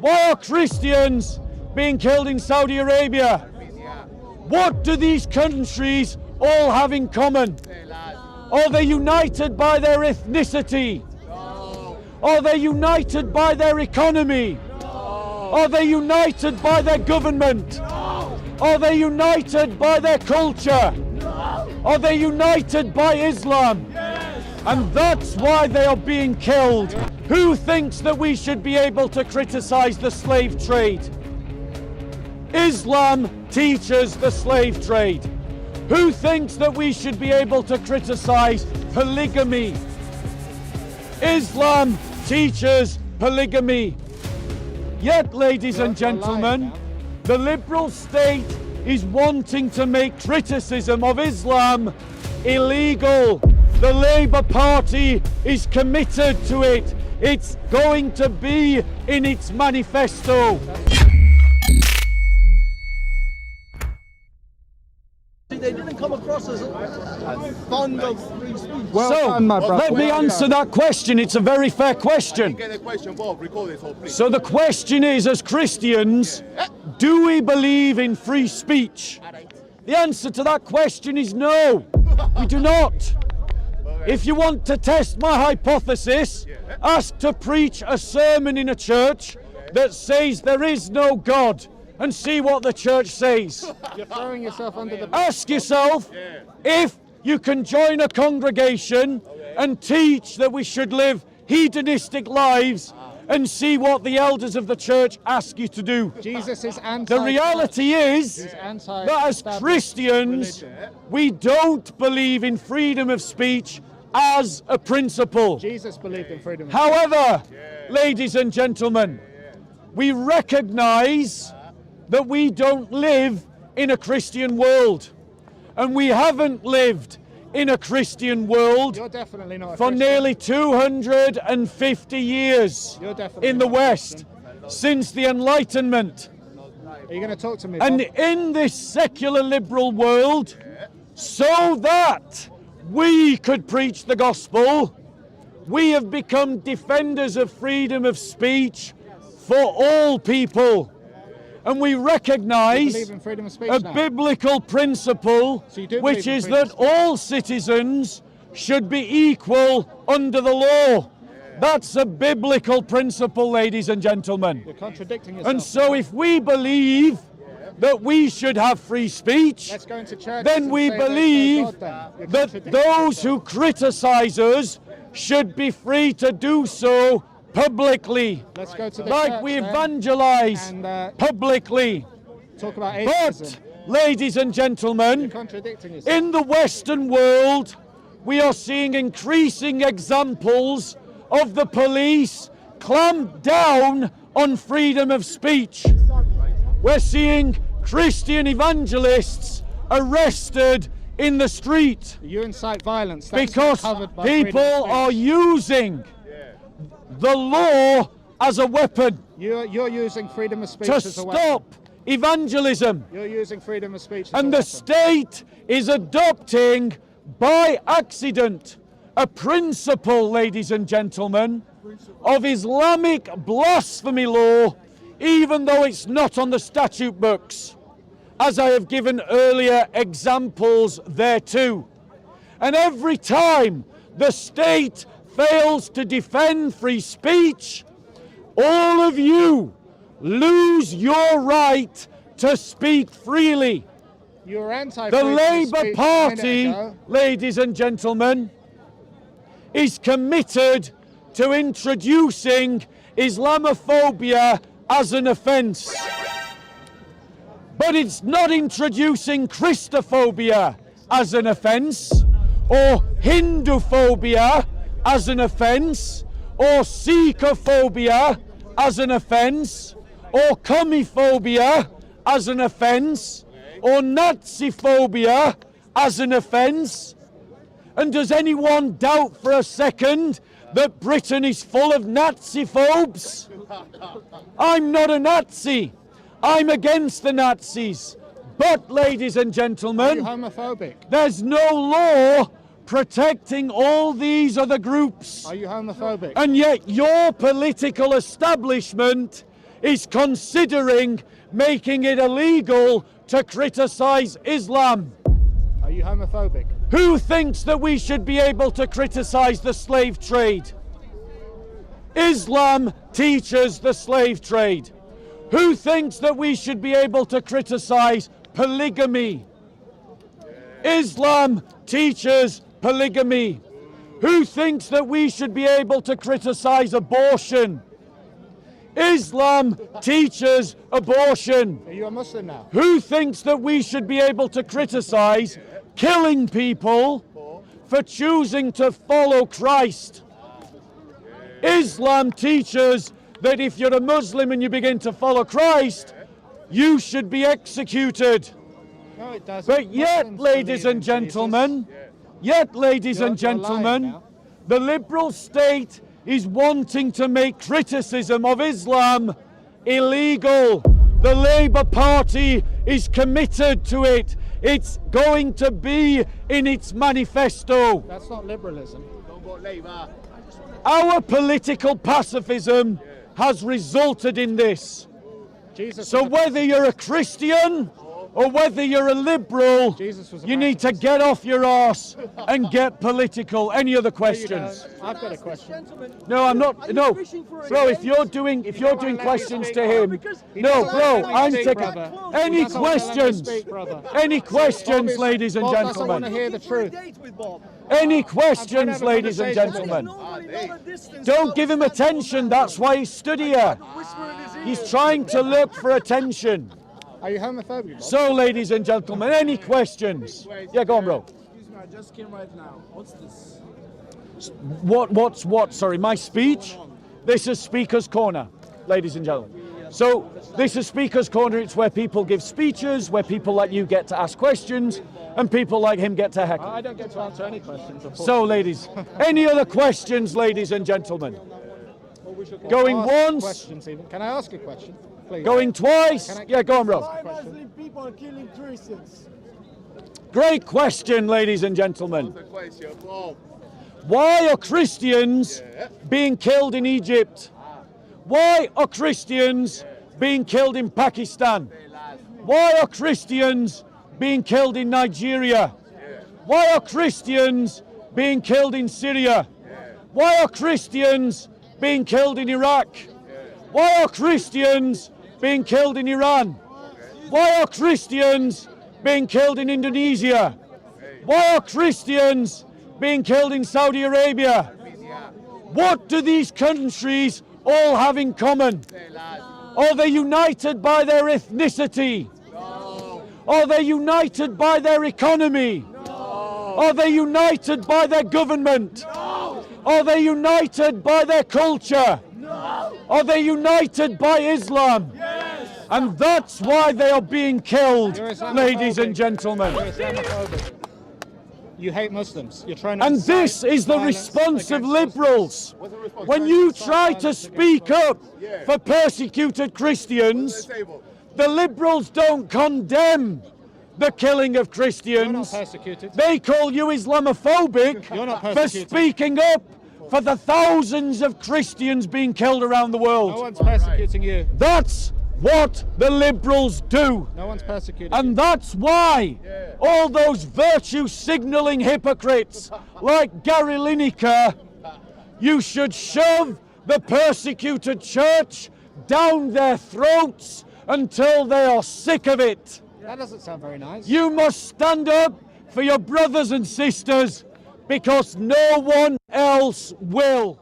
Why are Christians being killed in Saudi Arabia? What do these countries all have in common? Are they united by their ethnicity? Are they united by their economy? Are they united by their government? Are they united by their culture? Are they united by Islam? And that's why they are being killed. Who thinks that we should be able to criticize the slave trade? Islam teaches the slave trade. Who thinks that we should be able to criticize polygamy? Islam teaches polygamy. Yet, ladies and gentlemen, the liberal state is wanting to make criticism of Islam illegal. The Labour Party is committed to it. It's going to be in its manifesto. They didn't come across as fond of free speech. Well, let me answer that question. It's a very fair question. So the question is, as Christians, do we believe in free speech? The answer to that question is no, we do not. If you want to test my hypothesis, ask to preach a sermon in a church that says there is no God, and see what the church says. You're throwing yourself under the bus. Ask yourself if you can join a congregation and teach that we should live hedonistic lives, and see what the elders of the church ask you to do. Jesus is anti. The reality is that as Christians, we don't believe in freedom of speech as a principle. Jesus believed in freedom of However, ladies and gentlemen, we recognize that we don't live in a Christian world, and we haven't lived in a Christian world You're definitely not a for Christian. nearly 250 years You're definitely in the not a West, since the Enlightenment. Are you going to talk to me? And Bob? in this secular liberal world, so that we could preach the gospel, we have become defenders of freedom of speech for all people. And we You recognize believe in freedom of speech a now? biblical principle, So you do which believe in is freedom that of speech? all citizens should be equal under the law. That's a biblical principle, ladies and gentlemen. You're contradicting yourself. And so if we believe that we should have free speech, Let's go into churches then and we say there's no believe God then. You're that contradicting those yourself. who criticize us should be free to do so publicly, Let's go to the like church we then evangelize and publicly. talk about atheism. But, ladies and You're gentlemen, contradicting yourself. in the Western world, we are seeing increasing examples of the police clamp down on freedom of speech. We're seeing Christian evangelists arrested in the street You incite violence. That's because covered by freedom people of speech. are using the law as a weapon You're using freedom of speech to as a weapon. stop evangelism. You're using freedom of speech as And a the state is adopting by accident a principle, ladies and gentlemen, of Islamic blasphemy law, even though it's not on the statute books, as I have given earlier examples thereto. And every time the state fails to defend free speech, all of you lose your right to speak freely. You're anti. The Labour Party, ladies and gentlemen, is committed to introducing Islamophobia as an offence. But it's not introducing Christophobia as an offence, or Hinduphobia as an offence, or Sikhophobia as an offence, or Commiphobia as an offence, or Naziphobia as an offence. And does anyone doubt for a second that Britain is full of Naziphobes? I'm not a Nazi. I'm against the Nazis. But, ladies and Are you gentlemen, homophobic? there's no law protecting all these other groups. Are you homophobic? And yet your political establishment is considering making it illegal to criticize Islam? Are you homophobic? Who thinks that we should be able to criticize the slave trade? Islam teaches the slave trade. Who thinks that we should be able to criticize polygamy? Islam teaches polygamy. Who thinks that we should be able to criticize abortion? Islam teaches abortion. Are you a Muslim now? Who thinks that we should be able to criticize killing people for choosing to follow Christ? Islam teaches that if you're a Muslim and you begin to follow Christ, you should be executed. No, it doesn't. But yet, Muslims ladies believe in and gentlemen, You're lying now. the liberal state is wanting to make criticism of Islam illegal. The Labour Party is committed to it. It's going to be in its manifesto. That's not liberalism. Our political pacifism has resulted in this. Jesus So was a whether you're a Christian or whether you're a liberal, Jesus was a you need to pacifist. get off your arse and get political. Any other No, you questions? don't. I've got a question. No, I'm not. No, fishing for a bro. If game? you're doing let me questions speak, to brother. him, Because He no, doesn't bro. let me I'm speak, taking brother. any He doesn't let me questions. speak, brother. Any questions, Obviously, ladies and Bob doesn't want to gentlemen? hear the truth. Any questions, have a ladies and conversation. gentlemen? Don't give him attention. That's why he's stood here. He's trying to look for attention. Are you homophobic, Bob? So, ladies and gentlemen, any questions? Yeah, go on, bro. Excuse me, I just came right now. What's this? What's what? Sorry, my speech? This is Speaker's Corner, ladies and gentlemen. So, this is Speaker's Corner. It's where people give speeches, where people like you get to ask questions, and people like him get to heckle. I don't get to answer any questions. So, ladies, any other questions, ladies and gentlemen? Going Ask once, questions even. Can I ask a question, please? going twice. Yeah, go on, bro. Why Muslim people are killing Christians? Great question, ladies and gentlemen. Why are Christians being killed in Egypt? Why are Christians being killed in Pakistan? Why are Christians being killed in Nigeria? Why are Christians being killed in Syria? Why are Christians being killed in Iraq? Why are Christians being killed in Iran? Why are Christians being killed in Indonesia? Why are Christians being killed in Saudi Arabia? What do these countries all have in common? Are they united by their ethnicity? Are they united by their economy? Are they united by their government? Are they united by their culture? Are they united by Islam? And that's why they are being killed, You're Islamophobic. ladies and gentlemen. You're Islamophobic. You hate Muslims. You're trying to And incite this is the violence response of against liberals. When you try to speak up for persecuted Christians, the liberals don't condemn the killing of Muslims. You're not Christians. persecuted. They call you Islamophobic You're not for persecuted. speaking up for the thousands of Christians being killed around the No world. one's persecuting you. That's what the liberals do. No one's persecuting And you. that's why all those virtue signalling hypocrites like Gary Lineker, you should shove the persecuted church down their throats until they are sick of it. That doesn't sound very nice. You must stand up for your brothers and sisters because no one else will.